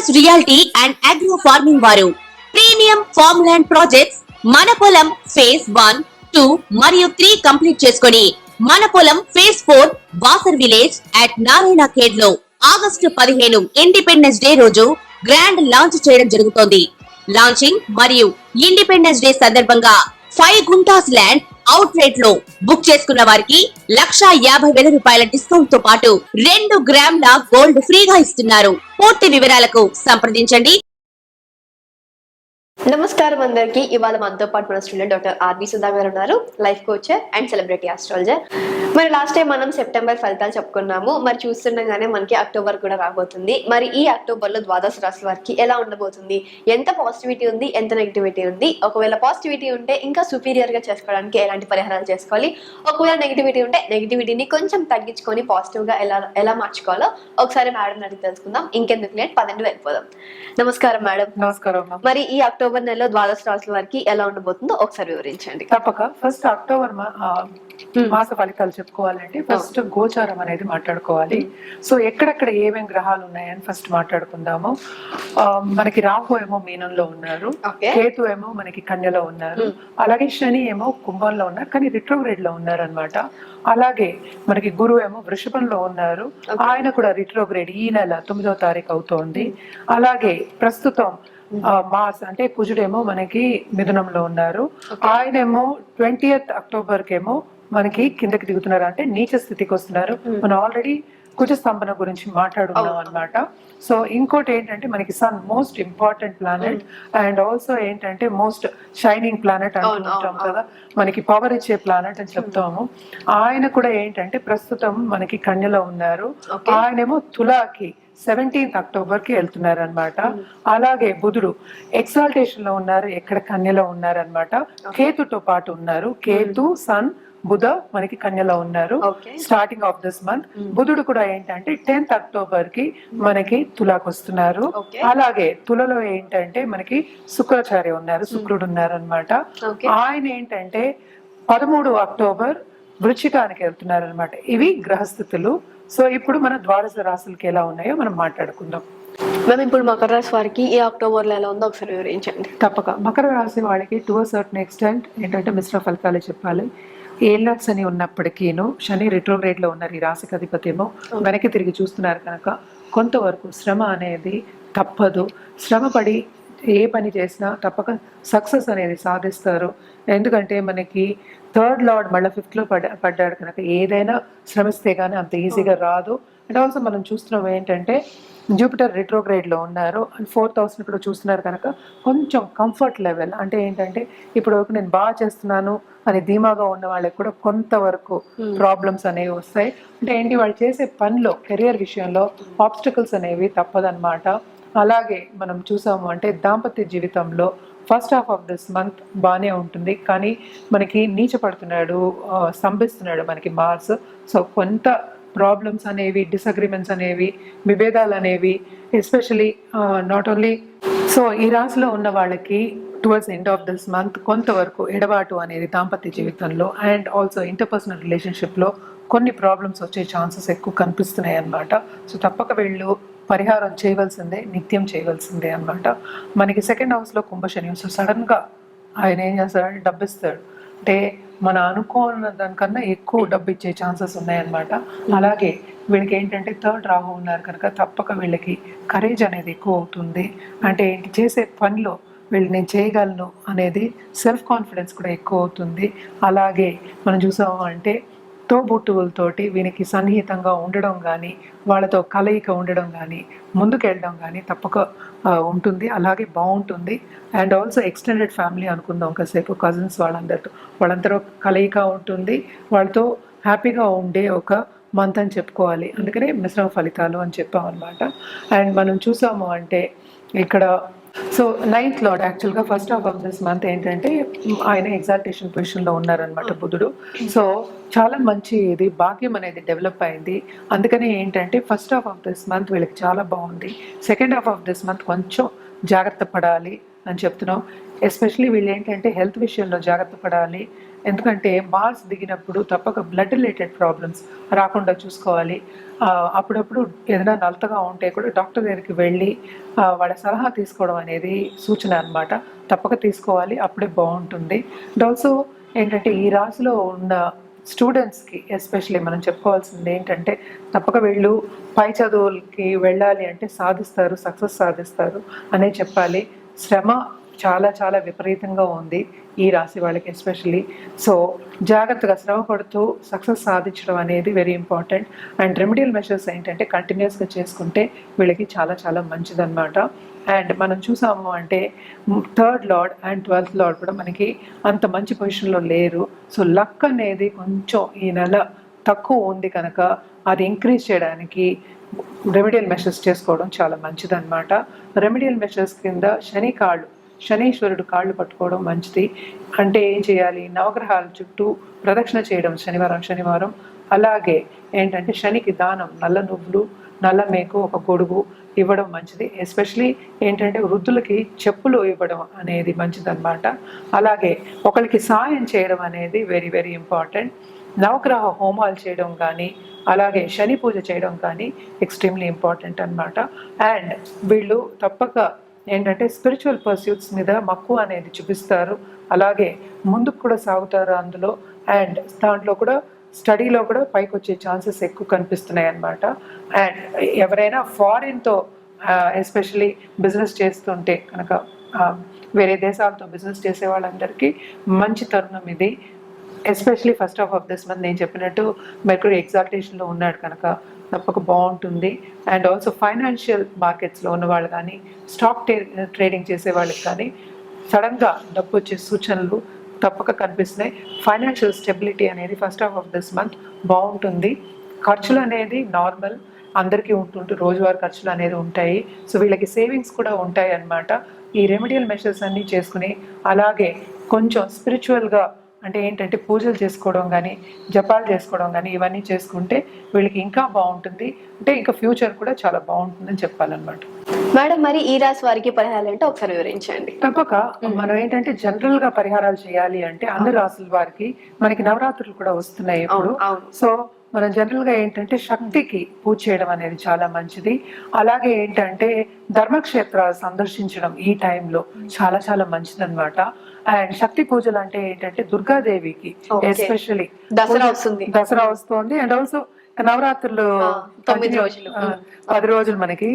Focus reality and agro farming వారు premium farm land projects మన పొలం ఫేజ్ 1, 2 మరియు 3 కంప్లీట్ చేసుకొని మన పొలం phase 4 Wasar village at Narayana Khed లో ఆగస్టు 15 ఇండిపెండెన్స్ డే రోజు గ్రాండ్ లాంచ్ చేయడం జరుగుతోంది. లాంచింగ్ మరియు ఇండిపెండెన్స్ డే సందర్భంగా 5 గుంటాస్ ల్యాండ్ అవుట్ రేట్ లో బుక్ చేసుకున్న వారికి 1,50,000 రూపాయల డిస్కౌంట్ తో పాటు 2 గ్రాముల గోల్డ్ ఫ్రీగా ఇస్తున్నారు. పూర్తి వివరాలకు సంప్రదించండి. నమస్కారం అందరికి. ఇవాళ మనతో పాటు మన స్టూడెంట్ డాక్టర్ ఆర్బి సుధా గారు ఉన్నారు, life coacher and celebrity astrologer. మరి లాస్ట్ టైం మనం సెప్టెంబర్ ఫలితాలు చెప్పుకున్నాము. మరి చూస్తుండగానే మనకి అక్టోబర్ కూడా రాబోతుంది. మరి ఈ అక్టోబర్ లో ద్వాదశ రాశి వారికి ఎలా ఉండబోతుంది, ఎంత పాజిటివిటీ ఉంది, ఎంత నెగిటివిటీ ఉంది, ఒకవేళ పాజిటివిటీ ఉంటే ఇంకా సుపీరియర్ గా చేసుకోవడానికి ఎలాంటి పరిహారాలు చేసుకోవాలి, ఒకవేళ నెగిటివిటీ ఉంటే నెగిటివిటీని కొంచెం తగ్గించుకొని పాజిటివ్ గా ఎలా మార్చుకోవాలో ఒకసారి మేడం అడిగి తెలుసుకుందాం. ఇంకెందుకు లేట్ పదండి వెళ్ళిపోదాం. నమస్కారం మేడం. నమస్కారం. మరి ఈ అక్టోబర్ నెలలో ద్వాదశ రాశుల వారికి ఎలా ఉండబోతుందో ఒకసారి వివరించండి. తప్పక. ఫస్ట్ అక్టోబర్ మాస ఫలితాలు చెప్పుకోవాలంటే ఫస్ట్ గోచారం అనేది మాట్లాడుకోవాలి. సో ఎక్కడెక్కడ ఏమేమి గ్రహాలు ఉన్నాయని ఫస్ట్ మాట్లాడుకుందాము. మనకి రాహు ఏమో మీనంలో ఉన్నారు, కేతు ఏమో మనకి కన్యలో ఉన్నారు, అలాగే శని ఏమో కుంభంలో ఉన్నారు కానీ రిట్రోగ్రేడ్ లో ఉన్నారు అనమాట. అలాగే మనకి గురువు ఏమో వృషభంలో ఉన్నారు, ఆయన కూడా రిట్రోగ్రేడ్ ఈ నెల 9వ తారీఖు అవుతోంది. అలాగే ప్రస్తుతం మార్స్ అంటే కుజుడేమో మనకి మిథునంలో ఉన్నారు, ఆయనేమో 20th అక్టోబర్ కేమో మనకి కిందకి దిగుతున్నారు, అంటే నీచ స్థితికి వస్తున్నారు. మనం ఆల్రెడీ కుజ స్తంభన గురించి మాట్లాడుకున్నాం అనమాట. సో ఇంకోటి ఏంటంటే మనకి sun most important planet and also ఏంటంటే మోస్ట్ షైనింగ్ ప్లానెట్ అంటుంటాం కదా, మనకి పవర్ ఇచ్చే ప్లానెట్ అని చెప్తాము. ఆయన కూడా ఏంటంటే ప్రస్తుతం మనకి కన్యలో ఉన్నారు, ఆయనేమో తులాకి 17th అక్టోబర్ కి వెళ్తున్నారు అనమాట. అలాగే బుధుడు ఎక్సాల్టేషన్ లో ఉన్నారు, ఎక్కడ కన్యలో ఉన్నారు అనమాట. కేతుతో పాటు ఉన్నారు, కేతు సన్ బుధ మనకి కన్యలో ఉన్నారు స్టార్టింగ్ ఆఫ్ దిస్ మంత్. బుధుడు కూడా ఏంటంటే 10th అక్టోబర్ కి మనకి తులాకు వస్తున్నారు. అలాగే తులలో ఏంటంటే మనకి శుక్రాచార్య ఉన్నారు, శుక్రుడు ఉన్నారు అనమాట. ఆయన ఏంటంటే 13 అక్టోబర్ వృశ్చికానికి వెళ్తున్నారు అనమాట. ఇవి గ్రహస్థితులు. సో ఇప్పుడు మన ద్వాదశ రాశులకి ఎలా ఉన్నాయో మనం మాట్లాడుకుందాం. మేము ఇప్పుడు మకర రాశి వారికి ఈ అక్టోబర్ లో ఎలా ఉందో ఒకసారి వివరించండి. తప్పక. మకర రాశి వాళ్ళకి టు అ సర్టన్ ఎక్స్టెంట్ ఏంటంటే మిశ్ర ఫలితాలే చెప్పాలి. ఏళ్ళ శని ఉన్నప్పటికీను శని రిట్రోగ్రేడ్ లో ఉన్నారు, ఈ రాశికి అధిపతి ఏమో వెనక్కి తిరిగి చూస్తున్నారు కనుక కొంతవరకు శ్రమ అనేది తప్పదు. శ్రమ పడి ఏ పని చేసినా తప్పక సక్సెస్ అనేది సాధిస్తారు. ఎందుకంటే మనకి 3rd లార్డ్ మళ్ళీ 5th లో పడ్డాడు కనుక ఏదైనా శ్రమిస్తే కానీ అంత ఈజీగా రాదు. అండ్ ఆల్సో మనం చూస్తున్నాం ఏంటంటే జూపిటర్ రిట్రోగ్రేడ్ లో ఉన్నారు అండ్ 4th హౌస్ ఇప్పుడు చూస్తున్నారు కనుక కొంచెం కంఫర్ట్ లెవెల్ అంటే ఏంటంటే ఇప్పుడు నేను బాగా చేస్తున్నాను అని ధీమాగా ఉన్న వాళ్ళకి కూడా కొంతవరకు ప్రాబ్లమ్స్ అనేవి వస్తాయి. అంటే ఏంటి, వాళ్ళు చేసే పనిలో కెరియర్ విషయంలో ఆబ్స్టికల్స్ అనేవి తప్పదన్నమాట. అలాగే మనం చూసాము అంటే దాంపత్య జీవితంలో first half of this month బాగానే ఉంటుంది కానీ మనకి నీచ పడుతున్నాడు, స్తంభిస్తున్నాడు మనకి మార్స్. సో కొంత ప్రాబ్లమ్స్ అనేవి, డిసగ్రిమెంట్స్ అనేవి, విభేదాలు అనేవి ఎస్పెషలీ నాట్ ఓన్లీ సో ఈ రాశిలో ఉన్న వాళ్ళకి towards end of this month కొంతవరకు ఎడబాటు అనేది దాంపత్య జీవితంలో అండ్ ఆల్సో ఇంటర్పర్సనల్ రిలేషన్షిప్లో కొన్ని ప్రాబ్లమ్స్ వచ్చే ఛాన్సెస్ ఎక్కువ కనిపిస్తున్నాయి అన్నమాట. సో తప్పక వీళ్ళు పరిహారం చేయవలసిందే, నిత్యం చేయవలసిందే అనమాట. మనకి 2nd హౌస్లో కుంభశని, సో సడన్గా ఆయన ఏం చేస్తాడంటే డబ్బు ఇస్తాడు, అంటే మన అనుకున్న దానికన్నా ఎక్కువ డబ్బు ఇచ్చే ఛాన్సెస్ ఉన్నాయన్నమాట. అలాగే వీళ్ళకి ఏంటంటే 3rd రాహు ఉన్నారు కనుక తప్పక వీళ్ళకి కరేజ్ అనేది ఎక్కువ అవుతుంది. అంటే ఏంటి, చేసే పనిలో వీళ్ళు నేను చేయగలను అనేది సెల్ఫ్ కాన్ఫిడెన్స్ కూడా ఎక్కువ అవుతుంది. అలాగే మనం చూసాము అంటే తోబుట్టువులతోటి వీనికి సన్నిహితంగా ఉండడం కానీ, వాళ్ళతో కలయిక ఉండడం కానీ, ముందుకెళ్ళడం కానీ తప్పక ఉంటుంది. అలాగే బాగుంటుంది. అండ్ ఆల్సో ఎక్స్టెండెడ్ ఫ్యామిలీ అనుకుందాం కాసేపు, కజిన్స్ వాళ్ళందరూ కలయిక ఉంటుంది, వాళ్ళతో హ్యాపీగా ఉండే ఒక మంత్ అని చెప్పుకోవాలి. అందుకనే మిశ్రమ ఫలితాలు అని చెప్పాం అనమాట. అండ్ మనం చూసాము అంటే ఇక్కడ సో 9th లార్డ్ యాక్చువల్గా first half of this month ఏంటంటే ఆయన ఎగ్జాల్టేషన్ పొజిషన్లో ఉన్నారనమాట బుధుడు. సో చాలా మంచి ఇది భాగ్యం అనేది డెవలప్ అయింది. అందుకని ఏంటంటే first half of this month వీళ్ళకి చాలా బాగుంది. 2nd half of this month కొంచెం జాగ్రత్త పడాలి. అని చెప్తున్నాం. ఎస్పెషలీ వీళ్ళు ఏంటంటే హెల్త్ విషయంలో జాగ్రత్త పడాలి. ఎందుకంటే మార్స్ దిగినప్పుడు తప్పక బ్లడ్ రిలేటెడ్ ప్రాబ్లమ్స్ రాకుండా చూసుకోవాలి. అప్పుడప్పుడు ఏదైనా నలతగా ఉంటే కూడా డాక్టర్ దగ్గరికి వెళ్ళి వాళ్ళ సలహా తీసుకోవడం అనేది సూచన అన్నమాట. తప్పక తీసుకోవాలి, అప్పుడే బాగుంటుంది. అండ్ ఆల్సో ఏంటంటే ఈ రాశిలో ఉన్న స్టూడెంట్స్కి ఎస్పెషలీ మనం చెప్పుకోవాల్సింది ఏంటంటే తప్పక వీళ్ళు పై చదువులకి వెళ్ళాలి అంటే సాధిస్తారు, సక్సెస్ సాధిస్తారు అనే చెప్పాలి. శ్రమ చాలా చాలా విపరీతంగా ఉంది ఈ రాశి వాళ్ళకి ఎస్పెషలీ. సో జాగ్రత్తగా శ్రమ పడుతూ సక్సెస్ సాధించడం అనేది very important. And remedial measures ఏంటంటే కంటిన్యూస్గా చేసుకుంటే వీళ్ళకి చాలా చాలా మంచిదన్నమాట. అండ్ మనం చూసాము అంటే 3rd lord and 12th lord కూడా మనకి అంత మంచి పొజిషన్లో లేరు. సో లక్ అనేది కొంచెం ఈ నెల తక్కువ ఉంది కనుక అది ఇంక్రీజ్ చేయడానికి రెమెడియల్ మెషర్స్ చేసుకోవడం చాలా మంచిదన్నమాట. రెమెడియల్ మెషర్స్ కింద శనీశ్వరుడు కాళ్ళు పట్టుకోవడం మంచిది. అంటే ఏం చేయాలి, నవగ్రహాల చుట్టూ ప్రదక్షిణ చేయడం శనివారం. అలాగే ఏంటంటే శనికి దానం నల్ల నువ్వులు, నల్ల మేకు, ఒక గొడుగు ఇవ్వడం మంచిది. ఎస్పెషలీ ఏంటంటే వృద్ధులకి చెప్పులు ఇవ్వడం అనేది మంచిదన్నమాట. అలాగే ఒకరికి సాయం చేయడం అనేది వెరీ వెరీ ఇంపార్టెంట్. నవగ్రహ హోమాలు చేయడం కానీ అలాగే శని పూజ చేయడం కానీ ఎక్స్ట్రీమ్లీ ఇంపార్టెంట్ అన్నమాట. అండ్ వీళ్ళు తప్పక ఏంటంటే స్పిరిచువల్ పర్స్యూట్స్ మీద మక్కువ అనేది చూపిస్తారు. అలాగే ముందుకు కూడా సాగుతారు అందులో. అండ్ దాంట్లో కూడా స్టడీలో కూడా పైకి వచ్చే ఛాన్సెస్ ఎక్కువ కనిపిస్తున్నాయి అన్నమాట. అండ్ ఎవరైనా ఫారిన్తో ఎస్పెషలీ బిజినెస్ చేస్తుంటే కనుక వేరే దేశాలతో బిజినెస్ చేసే వాళ్ళందరికీ మంచి తరుణం ఇది. Especially first half of this month నేను చెప్పినట్టు మెర్క్యూరీ ఎగ్జాల్టేషన్లో ఉన్నాడు కనుక తప్పక బాగుంటుంది. అండ్ ఆల్సో ఫైనాన్షియల్ మార్కెట్స్లో ఉన్న వాళ్ళు కానీ స్టాక్ ట్రేడింగ్ చేసే వాళ్ళకి కానీ సడన్గా డబ్బు వచ్చే సూచనలు తప్పక కనిపిస్తున్నాయి. ఫైనాన్షియల్ స్టెబిలిటీ అనేది first half of this month బాగుంటుంది. ఖర్చులు అనేది నార్మల్ అందరికీ ఉంటుంటే రోజువారీ ఖర్చులు అనేది ఉంటాయి. సో వీళ్ళకి సేవింగ్స్ కూడా ఉంటాయి అన్నమాట. ఈ రెమెడియల్ మెషర్స్ అన్నీ చేసుకుని అలాగే కొంచెం స్పిరిచువల్గా అంటే ఏంటంటే పూజలు చేసుకోవడం కానీ జపాలు చేసుకోవడం కానీ ఇవన్నీ చేసుకుంటే వీళ్ళకి ఇంకా బాగుంటుంది. అంటే ఇంకా ఫ్యూచర్ కూడా చాలా బాగుంటుందని చెప్పాలన్నమాట. మేడం, మరి ఈ రాశి వారికి పరిహారాలు అంటే ఒకసారి వివరించండి. తప్పక మనం ఏంటంటే జనరల్ గా పరిహారాలు చేయాలి అంటే అన్ని రాసుల వారికి మనకి నవరాత్రులు కూడా వస్తున్నాయి ఇప్పుడు. సో మనం జనరల్ గా ఏంటంటే శక్తికి పూజ చేయడం అనేది చాలా మంచిది. అలాగే ఏంటంటే ధర్మక్షేత్రాలు సందర్శించడం ఈ టైంలో చాలా చాలా మంచిది అనమాట. అండ్ శక్తి పూజలు అంటే ఏంటంటే దుర్గాదేవికి ఎస్పెషల్లీ దసరా వస్తుంది. అండ్ ఆల్సో నవరాత్రులు 9 రోజులు 10 రోజులు మనకి.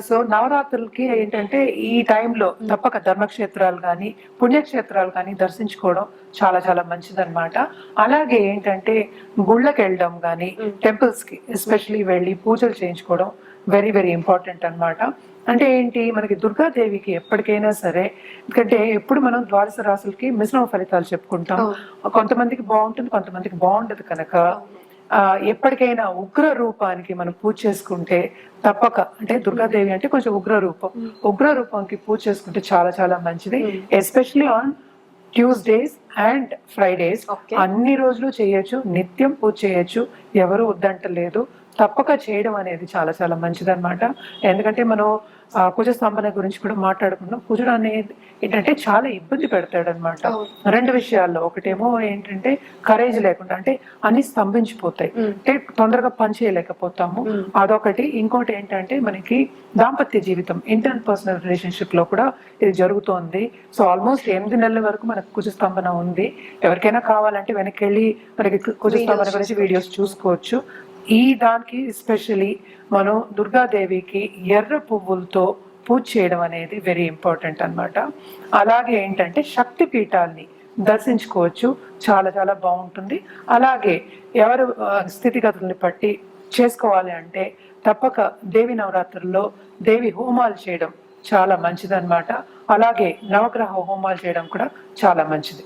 సో నవరాత్రులకి ఏంటంటే ఈ టైంలో తప్పక ధర్మక్షేత్రాలు కానీ పుణ్యక్షేత్రాలు కానీ దర్శించుకోవడం చాలా చాలా మంచిదన్నమాట. అలాగే ఏంటంటే గుళ్ళకి వెళ్ళడం కానీ టెంపుల్స్ కి ఎస్పెషలీ వెళ్ళి పూజలు చేయించుకోవడం వెరీ వెరీ ఇంపార్టెంట్ అన్నమాట. అంటే ఏంటి, మనకి దుర్గాదేవికి ఎప్పటికైనా సరే, ఎందుకంటే ఎప్పుడు మనం ద్వాదశ రాశులకి మిశ్రమ ఫలితాలు చెప్పుకుంటాం. కొంతమందికి బాగుంటుంది, కొంతమందికి బాగుండదు కనుక ఎప్పటికైనా ఉగ్ర రూపానికి మనం పూజ చేసుకుంటే తప్పక, అంటే దుర్గాదేవి అంటే కొంచెం ఉగ్ర రూపానికి పూజ చేసుకుంటే చాలా చాలా మంచిది. Especially on Tuesdays and Fridays అన్ని రోజులు చేయొచ్చు, నిత్యం పూజ చేయొచ్చు, ఎవరు వద్దంటలేదు. తప్పక చేయడం అనేది చాలా చాలా మంచిది అనమాట. ఎందుకంటే మనం కుజ స్తంభన గురించి కూడా మాట్లాడుకున్నాం. కుజుడు అనేది ఏంటంటే చాలా ఇబ్బంది పెడతాడు అనమాట 2 విషయాల్లో. ఒకటేమో ఏంటంటే కరేజ్ లేకుండా, అంటే అన్ని స్తంభించిపోతాయి, అంటే తొందరగా పని చేయలేకపోతాము, అదొకటి. ఇంకోటి ఏంటంటే మనకి దాంపత్య జీవితం, ఇంటర్ పర్సనల్ రిలేషన్షిప్ లో కూడా ఇది జరుగుతోంది. సో ఆల్మోస్ట్ 8 నెలల వరకు మనకు కుజ స్తంభన ఉంది. ఎవరికైనా కావాలంటే వెనక్కి వెళ్ళి మనకి కుజ స్తంభన గురించి వీడియోస్ చూసుకోవచ్చు. ఈ దానికి ఎస్పెషలీ మనం దుర్గాదేవికి ఎర్ర పువ్వులతో పూజ చేయడం అనేది వెరీ ఇంపార్టెంట్ అన్నమాట. అలాగే ఏంటంటే శక్తి పీఠాల్ని దర్శించుకోవచ్చు, చాలా చాలా బాగుంటుంది. అలాగే ఎవరు స్థితిగతుల్ని బట్టి చేసుకోవాలి అంటే తప్పక దేవి నవరాత్రుల్లో దేవి హోమాలు చేయడం చాలా మంచిదన్నమాట. అలాగే నవగ్రహ హోమాలు చేయడం కూడా చాలా మంచిది.